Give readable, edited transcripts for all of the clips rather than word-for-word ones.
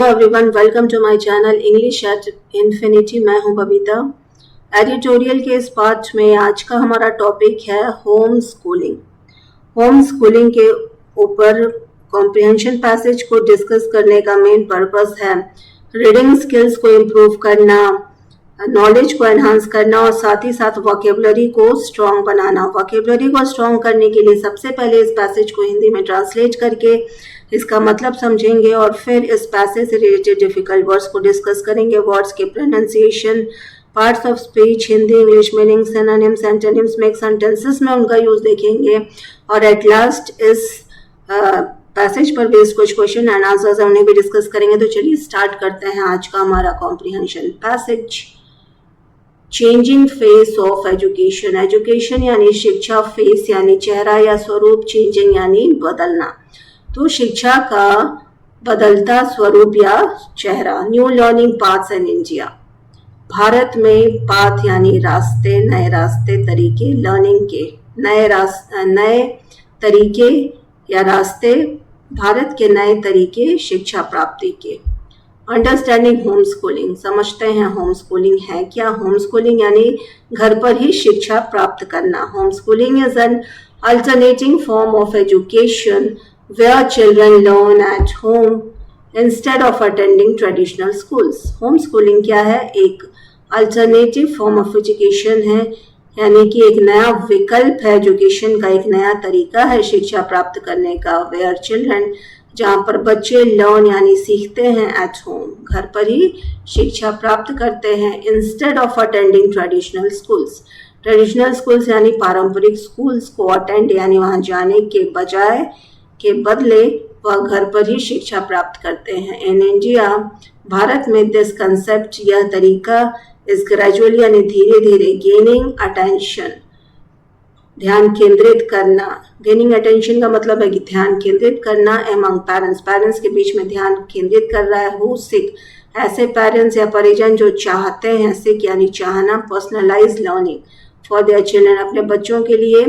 Everyone, welcome to my channel English at infinity. मैं हूं Babita. Editorial के इस पार्ट में आज का हमारा टॉपिक है होम स्कूलिंग। होम स्कूलिंग के ऊपर कॉम्प्रिहेंशन पैसेज को डिस्कस करने का मेन पर्पस है रीडिंग स्किल्स को इम्प्रूव करना, नॉलेज को एनहांस करना और साथ ही साथ वोकेबलरी को स्ट्रॉन्ग बनाना। वोकेबलरी को स्ट्रॉन्ग करने के लिए सबसे पहले इस पैसेज को हिंदी में ट्रांसलेट करके इसका मतलब समझेंगे और फिर इस पैसेज से रिलेटेड डिफिकल्ट वर्ड्स को डिस्कस करेंगे। वर्ड्स के pronunciation, parts of speech, Hindi English meaning, synonyms, antonyms, make sentences में उनका यूज देखेंगे और एट लास्ट इस पैसेज पर बेस्ड कुछ क्वेश्चन एंड आंसर्स उन्हें भी डिस्कस करेंगे। तो चलिए स्टार्ट करते हैं आज का हमारा comprehension passage. Changing face of education. Education यानी शिक्षा, फेस यानी चेहरा या स्वरूप, चेंजिंग यानी बदलना। तो शिक्षा का बदलता स्वरूप या चेहरा। New learning paths in India. Bharat में पाथ यानी रास्ते, नए रास्ते, तरीके, लर्निंग के नए तरीके या रास्ते, भारत के नए तरीके शिक्षा प्राप्ति के। Understanding home schooling. समझते हैं होम स्कूलिंग है क्या। होम स्कूलिंग यानी घर पर ही शिक्षा प्राप्त करना। Home schooling is an alternating form of education where children learn at home instead of attending traditional schools. Homeschooling क्या है? एक अल्टरनेटिव फॉर्म ऑफ एजुकेशन है, यानी कि एक नया विकल्प है एजुकेशन का, एक नया तरीका है शिक्षा प्राप्त करने का। where children, जहाँ पर बच्चे लर्न यानी सीखते हैं, एट होम, घर पर ही शिक्षा प्राप्त करते हैं, instead of attending traditional schools. Traditional schools यानी पारंपरिक स्कूल्स को अटेंड यानी वहाँ जाने के बदले वह घर पर ही शिक्षा प्राप्त करते हैं। इन इंडिया, भारत में दिस कंसेप्ट, यह तरीका, इस ग्रेजुअली यानी धीरे धीरे, गेनिंग अटेंशन, ध्यान केंद्रित करना। गेनिंग अटेंशन का मतलब है कि ध्यान केंद्रित करना एमंग पेरेंट्स, पेरेंट्स के बीच में ध्यान केंद्रित कर रहा है। हु सिक, ऐसे पेरेंट्स या परिजन जो चाहते हैं, सिक यानी चाहना, personalise learning for their children, अपने बच्चों के लिए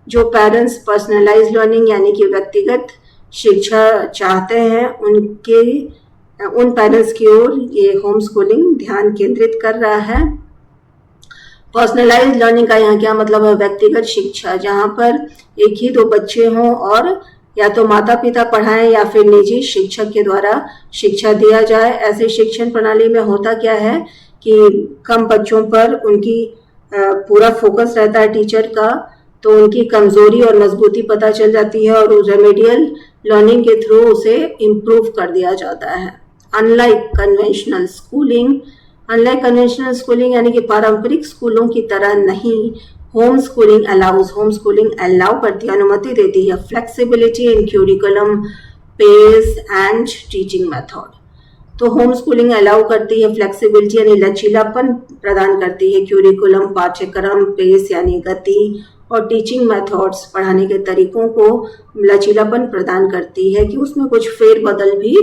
जो पेरेंट्स पर्सनलाइज लर्निंग यानी कि व्यक्तिगत शिक्षा चाहते हैं, उन पेरेंट्स की ओर ये होम स्कूलिंग ध्यान केंद्रित कर रहा है। पर्सनलाइज लर्निंग का यहाँ क्या मतलब है? व्यक्तिगत शिक्षा, जहाँ पर एक ही दो बच्चे हों और या तो माता पिता पढ़ाएं या फिर निजी शिक्षक के द्वारा शिक्षा दिया जाए। ऐसे शिक्षण प्रणाली में होता क्या है कि कम बच्चों पर उनकी पूरा फोकस रहता है टीचर का, तो उनकी कमजोरी और मजबूती पता चल जाती है और रेमेडियल लर्निंग के थ्रू उसे इम्प्रूव कर दिया जाता है। अनलाइक कन्वेंशनल स्कूलिंग यानी कि पारंपरिक स्कूलों की तरह नहीं, होम स्कूलिंग अलाउ करती है, अनुमति देती है, flexibility in curriculum, pace and teaching method. तो होम स्कूलिंग अलाउ करती है, फ्लेक्सिबिलिटी यानी लचीलापन प्रदान करती है, क्यूरिकुलम पाठ्यक्रम, पेस यानी गति और टीचिंग मेथड्स पढ़ाने के तरीकों को लचीलापन प्रदान करती है कि उसमें कुछ फेरबदल भी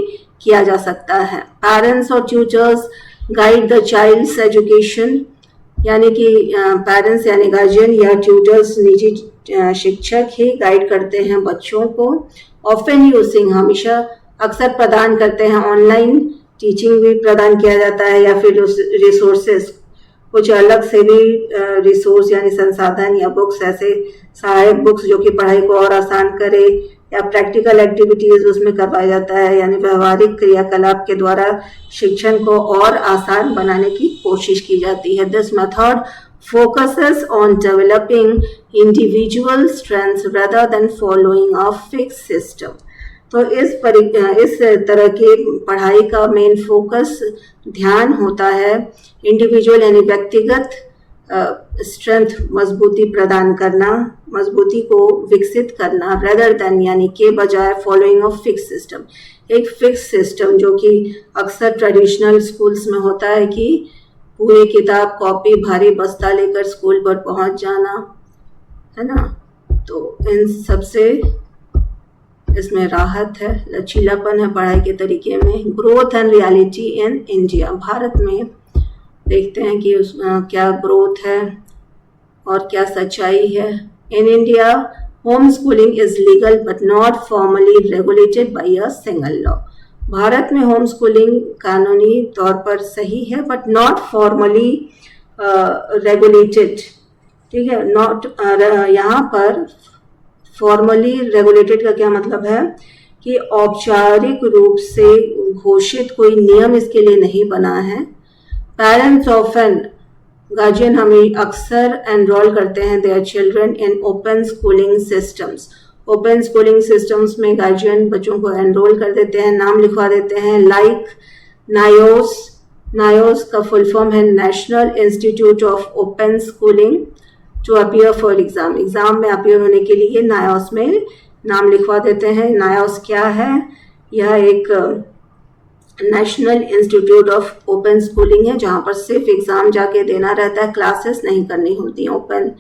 किया जा सकता है। पेरेंट्स और tutors guide the child's education, यानी कि पेरेंट्स यानी गार्जियन या ट्यूटर्स, निजी शिक्षक ही गाइड करते हैं बच्चों को। ऑफन यूजिंग, हमेशा अक्सर प्रदान करते हैं, ऑनलाइन टीचिंग भी प्रदान किया जाता है या फिर रिसोर्सेस, कुछ अलग से भी रिसोर्स यानी संसाधन या बुक्स, ऐसे सहायक बुक्स जो कि पढ़ाई को और आसान करे, या प्रैक्टिकल एक्टिविटीज उसमें करवाया जाता है, यानी व्यवहारिक क्रियाकलाप के द्वारा शिक्षण को और आसान बनाने की कोशिश की जाती है। This method focuses on developing individual strengths rather than following a fixed system. तो इस तरह की पढ़ाई का मेन फोकस, ध्यान होता है इंडिविजुअल यानी व्यक्तिगत स्ट्रेंथ, मजबूती प्रदान करना, मजबूती को विकसित करना, रेदर देन यानी के बजाय, फॉलोइंग ऑफ फिक्स सिस्टम, एक फिक्स सिस्टम जो कि अक्सर ट्रेडिशनल स्कूल्स में होता है कि पूरी किताब कॉपी भारी बस्ता लेकर स्कूल पर पहुंच जाना, है ना। तो इन सबसे इसमें राहत है, लचीलापन है पढ़ाई के तरीके में। Growth and reality in India, Bharat में देखते हैं कि क्या ग्रोथ है और क्या सच्चाई है। In India home schooling is legal but not formally regulated by a single law. Bharat में होम स्कूलिंग कानूनी तौर पर सही है बट नॉट फॉर्मली रेगुलेटेड। ठीक है, नॉट यहाँ पर फॉर्मली रेगुलेटेड का क्या मतलब है कि औपचारिक रूप से घोषित कोई नियम इसके लिए नहीं बना है। पेरेंट्स ऑफन गार्जियन हमें अक्सर एनरोल करते हैं their children in open schooling systems. Open schooling systems में गार्जियन बच्चों को एनरोल कर देते हैं, नाम लिखवा देते हैं, लाइक नायोस। नायोस का फुल फॉर्म है national institute of open schooling to appear for exam. Exam में अपीयर होने के लिए नायोस में नाम लिखवा देते हैं। नायोस क्या है? यह एक national institute of open schooling है जहाँ पर सिर्फ एग्जाम जाके देना रहता है, क्लासेस नहीं करनी होती हैं, ओपन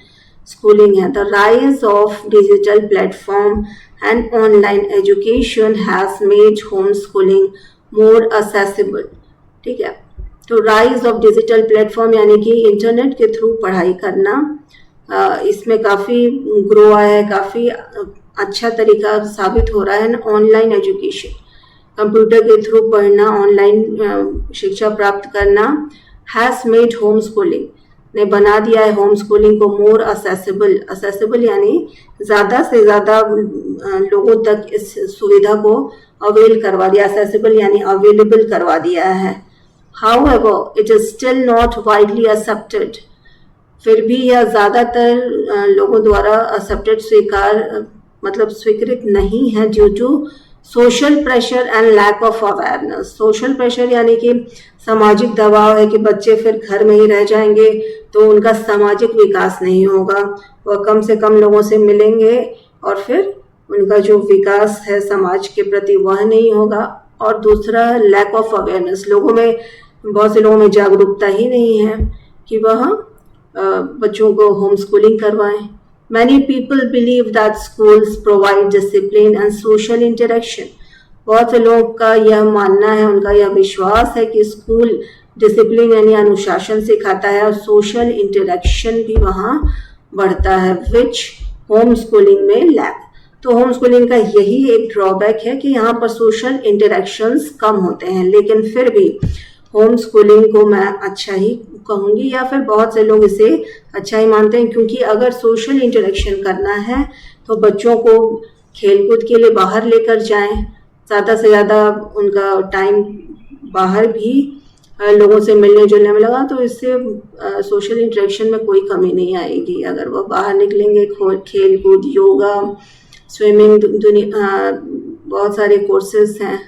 स्कूलिंग है। The rise of digital platform and online education has made home schooling more accessible. ठीक है, तो राइज ऑफ डिजिटल प्लेटफॉर्म यानी कि इंटरनेट के थ्रू पढ़ाई करना, इसमें काफ़ी ग्रो आया है, काफ़ी अच्छा तरीका साबित हो रहा है। ऑनलाइन एजुकेशन, कंप्यूटर के थ्रू पढ़ना, ऑनलाइन शिक्षा प्राप्त करना, हैज़ मेड होम स्कूलिंग ने बना दिया है होम स्कूलिंग को मोर असेसिबल। असेसिबल यानी ज़्यादा से ज़्यादा लोगों तक इस सुविधा को अवेल करवा दिया। असेसिबल यानी अवेलेबल करवा दिया है। However it is still not widely accepted. फिर भी यह ज़्यादातर लोगों द्वारा एक्सेप्टेड मतलब स्वीकृत नहीं है due to social pressure and lack of awareness. Social pressure यानी कि सामाजिक दबाव है कि बच्चे फिर घर में ही रह जाएंगे तो उनका सामाजिक विकास नहीं होगा, वह कम से कम लोगों से मिलेंगे और फिर उनका जो विकास है समाज के प्रति वह नहीं होगा। और दूसरा लैक ऑफ अवेयरनेस, लोगों में, बहुत से लोगों में जागरूकता ही नहीं है कि वह बच्चों को होम स्कूलिंग करवाएं। Many people believe that schools provide discipline and social interaction. बहुत से लोगों का यह मानना है, उनका यह विश्वास है कि स्कूल डिसिप्लिन यानी अनुशासन सिखाता है और सोशल इंटरेक्शन भी वहाँ बढ़ता है, विच होम स्कूलिंग में लैक। तो होम स्कूलिंग का यही एक ड्रॉबैक है कि यहाँ पर सोशल इंटरेक्शंस कम होते हैं, लेकिन फिर भी होम स्कूलिंग को मैं अच्छा ही कहूँगी या फिर बहुत से लोग इसे अच्छा ही मानते हैं, क्योंकि अगर सोशल इंटरेक्शन करना है तो बच्चों को खेलकूद के लिए बाहर लेकर जाएं, ज़्यादा से ज़्यादा उनका टाइम बाहर भी लोगों से मिलने जुलने में लगा तो इससे सोशल इंटरेक्शन में कोई कमी नहीं आएगी। अगर वो बाहर निकलेंगे, खेल कूद, योगा, स्विमिंग, बहुत सारे कोर्सेज हैं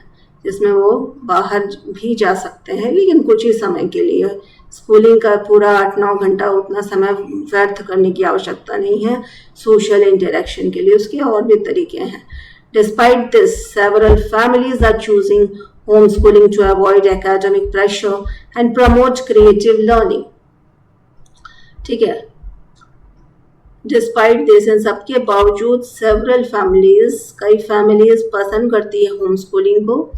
जिसमें वो बाहर भी जा सकते हैं, लेकिन कुछ ही समय के लिए। स्कूलिंग का पूरा 8-9 घंटा उतना समय व्यर्थ करने की आवश्यकता नहीं है सोशल इंटरेक्शन के लिए, उसके और भी तरीके हैं। Despite this several families are choosing home schooling to avoid academic pressure and promote creative learning. ठीक है, डिस्पाइट दिस, इन सबके बावजूद सेवरल फैमिलीज, कई फैमिलीज पसंद करती है होम स्कूलिंग को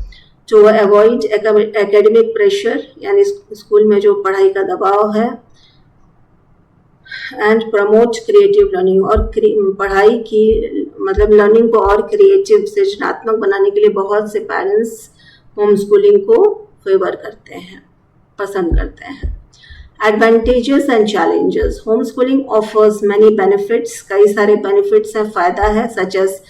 टू अवॉइड एकेडमिक प्रेशर यानी स्कूल में जो पढ़ाई का दबाव है, एंड प्रमोट क्रिएटिव लर्निंग, और पढ़ाई की मतलब लर्निंग को और क्रिएटिव सृजनात्मक बनाने के लिए बहुत से पेरेंट्स होम स्कूलिंग को फेवर करते हैं, पसंद करते हैं। Advantages and challenges, home schooling offers many benefits, कई सारे बेनिफिट्स हैं, फ़ायदा है, such as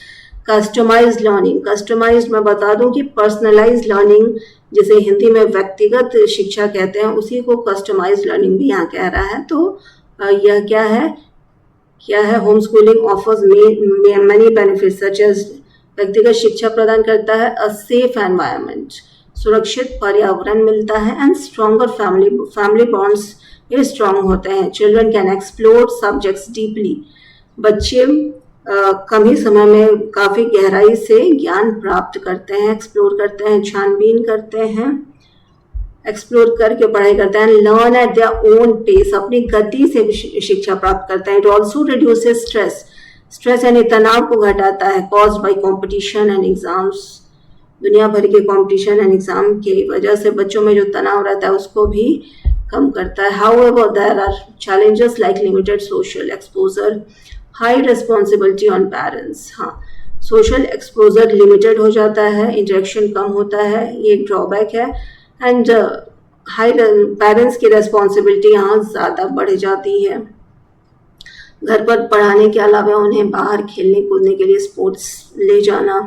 customised learning. Customised मैं बता दूं कि पर्सनलाइज्ड लर्निंग, जिसे हिंदी में व्यक्तिगत शिक्षा कहते हैं, उसी को कस्टमाइज्ड लर्निंग भी यहाँ कह रहा है। तो यह क्या है home schooling offers many benefits such as, व्यक्तिगत शिक्षा प्रदान करता है, अ सेफ एनवायरनमेंट, सुरक्षित पर्यावरण मिलता है, एंड स्ट्रॉन्गर फैमिली बॉन्ड्स ये स्ट्रॉन्ग होते हैं। Children can explore subjects deeply, बच्चे कम ही समय में काफ़ी गहराई से ज्ञान प्राप्त करते हैं, एक्सप्लोर करते हैं, छानबीन करते हैं, एक्सप्लोर करके पढ़ाई करते हैं, learn at their own pace, अपनी गति से शिक्षा प्राप्त करते हैं। It also reduces stress, stress यानी तनाव को घटाता है, caused by competition and exams, दुनिया भर के कॉम्पिटिशन एंड एग्जाम की वजह से बच्चों में जो तनाव रहता है उसको भी कम करता है। However there are challenges like limited social exposure, high responsibility on parents. हाँ, सोशल एक्सपोजर लिमिटेड हो जाता है, इंटरेक्शन कम होता है, ये एक ड्रॉबैक है। एंड हाई पेरेंट्स की रेस्पॉन्सिबिलिटी यहाँ ज़्यादा बढ़ जाती है। घर पर पढ़ाने के अलावा उन्हें बाहर खेलने कूदने के लिए स्पोर्ट्स ले जाना,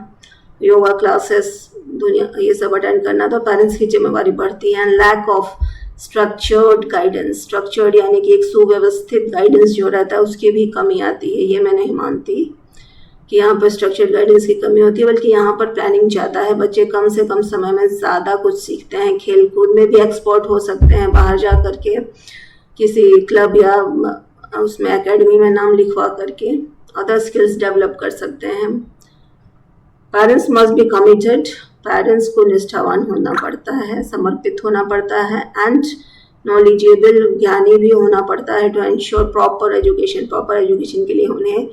योगा क्लासेस, दुनिया ये सब अटेंड करना, तो पेरेंट्स की जिम्मेवारी बढ़ती है। Lack of structured guidance, structured यानी कि एक सुव्यवस्थित गाइडेंस जो रहता है उसकी भी कमी आती है। ये मैं नहीं मानती कि यहाँ पर स्ट्रक्चर्ड गाइडेंस की कमी होती है, बल्कि यहाँ पर प्लानिंग ज़्यादा है। बच्चे कम से कम समय में ज़्यादा कुछ सीखते हैं, खेल कूद में भी एक्सपर्ट हो सकते हैं, बाहर जा करके किसी क्लब या उसमें एकेडमी में नाम लिखवा करके अदर स्किल्स डेवलप कर सकते हैं। Parents must be committed, parents को निष्ठावान होना पड़ता है, समर्पित होना पड़ता है, एंड नॉलेजेबल, ज्ञानी भी होना पड़ता है to ensure proper education. Proper education के लिए उन्हें,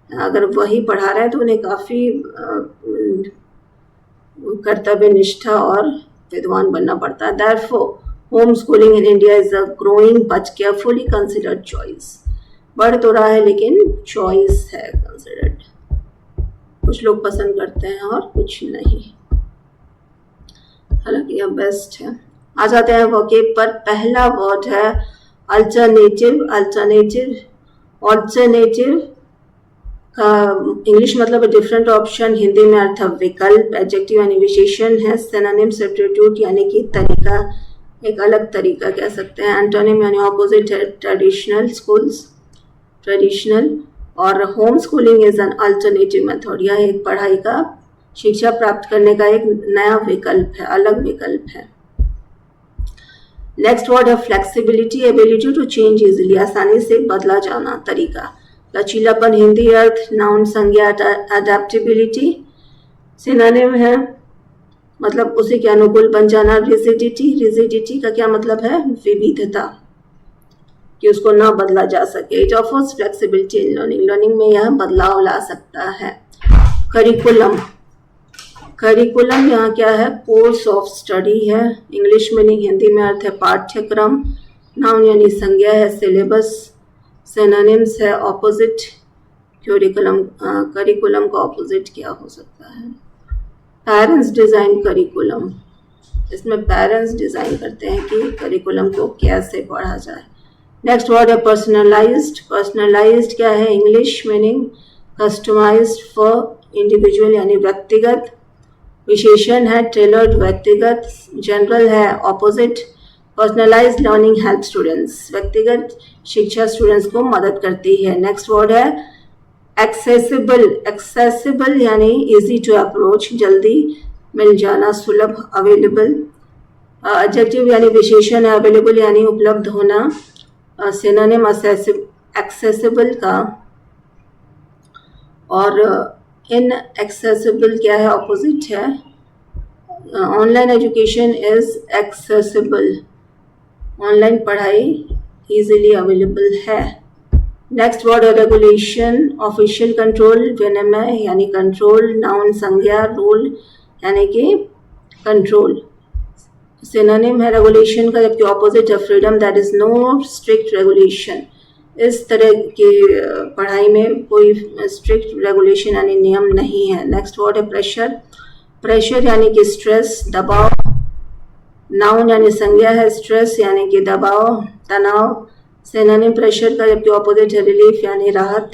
अगर वही पढ़ा रहे हैं तो उन्हें काफ़ी कर्तव्य निष्ठा और विद्वान बनना पड़ता है। Therefore, homeschooling in India is a growing but carefully considered choice. बढ़ तो रहा है लेकिन चॉइस है, कंसिडर्ड। कुछ लोग पसंद करते हैं और कुछ नहीं, हालांकि यह बेस्ट है। आ जाते हैं वोकेब पर। पहला वर्ड है अल्टरनेटिव। अल्टरनेटिव का इंग्लिश मतलब है डिफरेंट ऑप्शन, हिंदी में अर्थ विकल्प। एडजेक्टिव यानी विशेषण है। सिनोनिम सब्स्टिट्यूट यानी कि तरीका, एक अलग तरीका कह सकते हैं। एंटोनिम यानी ऑपोजिट है, ट्रेडिशनल स्कूल्स, ट्रेडिशनल। और home schooling is an alternative method, यह एक पढ़ाई का, शिक्षा प्राप्त करने का एक नया विकल्प है, अलग विकल्प है। नेक्स्ट वर्ड है flexibility, ability to change easily, आसानी से बदला जाना, तरीका। लचीलापन, हिंदी अर्थ नाउन संज्ञा अडेप्टेबिलिटी। सिनोनिम है मतलब उसी के अनुकूल बन जाना। रिजिडिटी, रिजिडिटी का क्या मतलब है? विविधता, कि उसको ना बदला जा सके। It offers flexibility in learning, learning में यह बदलाव ला सकता है। करिकुलम, करिकुलम यहाँ क्या है? कोर्स ऑफ स्टडी है। इंग्लिश मीनिंग, हिंदी में अर्थ है पाठ्यक्रम। नाउन यानी संज्ञा है, सिलेबस। सिनोनिम्स है ऑपोजिट, करिकुलम। करिकुलम का ऑपोजिट क्या हो सकता है? पेरेंट्स डिजाइन करिकुलम, इसमें पेरेंट्स डिजाइन करते हैं कि करिकुलम को कैसे पढ़ा जाए। नेक्स्ट वर्ड है पर्सनलाइज्ड। पर्सनलाइज्ड क्या है? English meaning customised for individual यानी व्यक्तिगत। विशेषण है टेलर्ड, व्यक्तिगत। जनरल है opposite. Personalised learning help students, व्यक्तिगत शिक्षा स्टूडेंट्स को मदद करती है। नेक्स्ट वर्ड है एक्सेसिबल। एक्सेसिबल यानी इजी टू अप्रोच, जल्दी मिल जाना, सुलभ, अवेलेबल। एडजेक्टिव यानी विशेषण है, अवेलेबल यानी उपलब्ध होना। सिनोनिम एक्सेसिबल का। और इन एक्सेसिबल क्या है? ऑपोजिट है। Online education is accessible, online पढ़ाई इजीली अवेलेबल है। नेक्स्ट वर्ड है रेगुलेशन, ऑफिशियल कंट्रोल, विनिमय यानी कंट्रोल। नाउन संज्ञा, रूल यानी कि कंट्रोल। सिनोनिम है रेगुलेशन का, जबकि ऑपोजिट है freedom, that is no strict regulation. इस तरह की पढ़ाई में कोई स्ट्रिक्ट रेगुलेशन यानी नियम नहीं है। नेक्स्ट वर्ड है प्रेशर। प्रेशर यानी कि स्ट्रेस, दबाव। नाउन यानी संज्ञा है, स्ट्रेस यानी कि दबाव, तनाव। सिनोनिम प्रेशर का, जबकि ऑपोजिट है रिलीफ यानी राहत।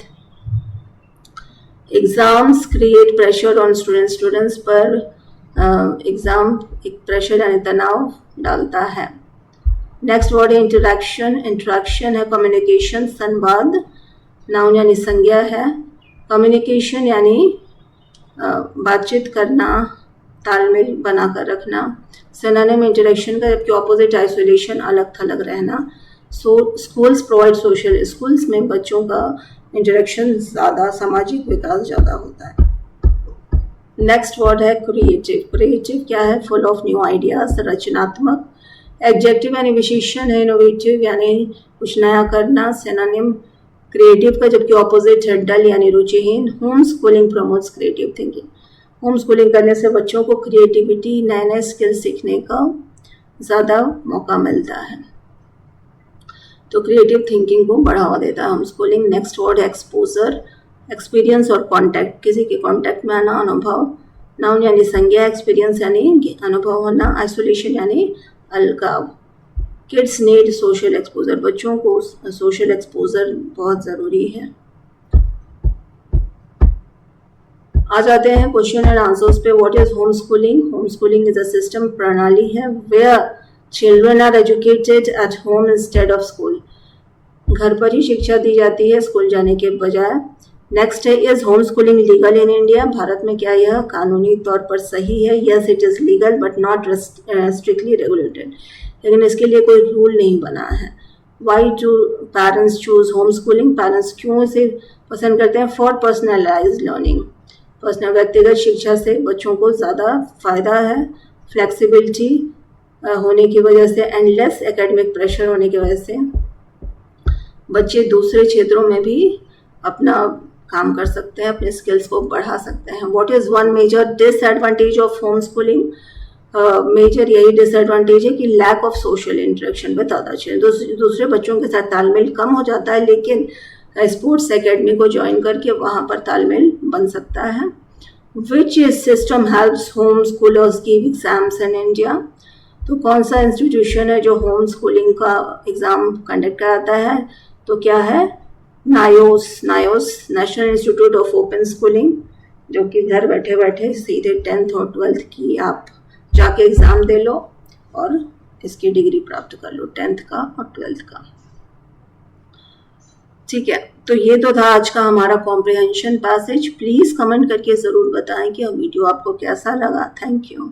Exams create pressure on students, students पर एग्जाम एक प्रेशर यानी तनाव डालता है। नेक्स्ट वर्ड है इंटरेक्शन। इंटरेक्शन है कम्युनिकेशन, संवाद। नाउन यानी संज्ञा है। कम्युनिकेशन यानी बातचीत करना, तालमेल बनाकर रखना। सिनोनिम इंटरेक्शन का, जबकि ऑपोजिट आइसोलेशन, अलग थलग रहना। स्कूल्स प्रोवाइड सोशल, स्कूल्स में बच्चों का इंटरेक्शन ज़्यादा, सामाजिक विकास ज़्यादा होता है। नेक्स्ट वर्ड है क्रिएटिव। क्रिएटिव क्या है? फुल ऑफ न्यू आइडियाज, रचनात्मक। एडजेक्टिव यानी विशेषण है, इनोवेटिव यानी कुछ नया करना। सिनोनिम क्रिएटिव का, जबकि ऑपोजिट है डल यानी रुचिहीन। Home schooling promotes creative thinking, home schooling करने से बच्चों को क्रिएटिविटी, नए नए स्किल सीखने का ज़्यादा मौका मिलता है, तो क्रिएटिव थिंकिंग को बढ़ावा देता है होम स्कूलिंग। नेक्स्ट वर्ड है एक्सपोजर। एक्सपीरियंस और कॉन्टैक्ट, किसी के कॉन्टैक्ट में आना, अनुभव। नाउन यानी संज्ञा, एक्सपीरियंस यानी अनुभव होना, आइसोलेशन यानी अलगाव। किड्स नीड सोशल एक्सपोजर, बच्चों को सोशल एक्सपोजर बहुत ज़रूरी है। आ जाते हैं क्वेश्चन एंड आंसर्स पे। What is home schooling? Home schooling is a system, प्रणाली है where children are educated at home instead of school. घर पर ही शिक्षा दी जाती है स्कूल जाने के बजाय। नेक्स्ट है, is home schooling legal in India? Bharat में क्या यह कानूनी तौर पर सही है? Yes it is legal but not strictly regulated, लेकिन इसके लिए कोई रूल नहीं बना है। Why do parents choose home schooling? Parents क्यों इसे पसंद करते हैं? फॉर पर्सनलाइज लर्निंग, पर्सनल व्यक्तिगत शिक्षा से बच्चों को ज़्यादा फायदा है। फ्लेक्सिबिलिटी होने की वजह से एंड लेस एकेडमिक प्रेशर होने की वजह से बच्चे दूसरे क्षेत्रों में भी अपना काम कर सकते हैं, अपने स्किल्स को बढ़ा सकते हैं। What is one major disadvantage of home schooling? Major यही डिसएडवांटेज है कि lack of social interaction with other children, दूसरे बच्चों के साथ तालमेल कम हो जाता है, लेकिन स्पोर्ट्स एकेडमी को ज्वाइन करके वहाँ पर तालमेल बन सकता है। Which system helps home schoolers give exams in India? तो कौन सा इंस्टीट्यूशन है जो होम स्कूलिंग का एग्ज़ाम कंडक्ट कराता है? तो क्या है? NIOS, national institute of open schooling, जो कि घर बैठे बैठे सीधे 10th और 12th की आप जाके एग्ज़ाम दे लो और इसकी डिग्री प्राप्त कर लो, 10th का और 12th का। ठीक है, तो ये तो था आज का हमारा कॉम्प्रिहेंशन पैसेज। प्लीज़ कमेंट करके ज़रूर बताएं कि वीडियो आपको कैसा लगा। Thank you.